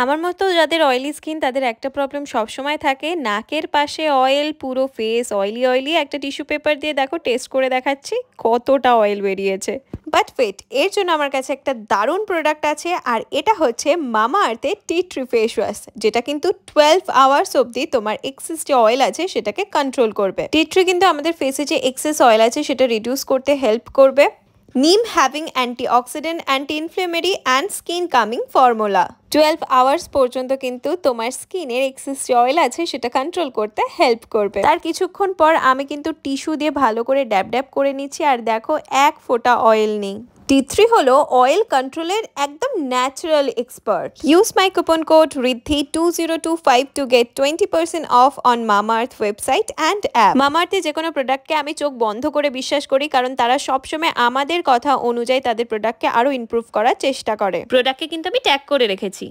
আমার মতো যাদের অয়েলি স্কিন তাদের একটা প্রবলেম সবসময় থাকে, নাকের পাশে অয়েল, পুরো ফেস অয়েলি অয়েলি। একটা টিস্যু পেপার দিয়ে দেখো টেস্ট করে দেখাচ্ছি কতটা অয়েল বেরিয়েছে। বাট ওয়েট, এর জন্য আমার কাছে একটা দারুণ প্রোডাক্ট আছে, আর এটা হচ্ছে মামা আর্থের টি ট্রি ফেস ওয়াশ, যেটা কিন্তু 12 আওয়ার্স অবধি তোমার এক্সেস যে অয়েল আছে সেটাকে কন্ট্রোল করবে। টি ট্রি কিন্তু আমাদের ফেসে যে এক্সেস অয়েল আছে সেটা রিডিউস করতে হেল্প করবে। Neem having antioxidant, anti-inflammatory and skin calming formula 12 hours পর্যন্ত কিন্তু তোমার স্কিনের এক্সেস যে অয়েল আছে সেটা কন্ট্রোল করতে হেল্প করবে। তার কিছুক্ষণ পর আমি কিন্তু টিস্যু দিয়ে ভালো করে ড্যাব ড্যাব করে নিচ্ছি, আর দেখো এক ফোঁটা অয়েল নেই। T3 হলো অয়েল কন্ট্রোলের একদম natural expert. Use my coupon code Riddhi 2025 to get 20% off on Mamaearth website and app. মামাআর্থে যে কোনো প্রোডাক্টকে আমি চোখ বন্ধ করে বিশ্বাস করি, কারণ তারা সবসময় আমাদের কথা অনুযায়ী তাদের প্রোডাক্টকে আরো ইমপ্রুভ করার চেষ্টা করে। প্রোডাক্টকে কিন্তু আমি ট্যাগ করে রেখেছি।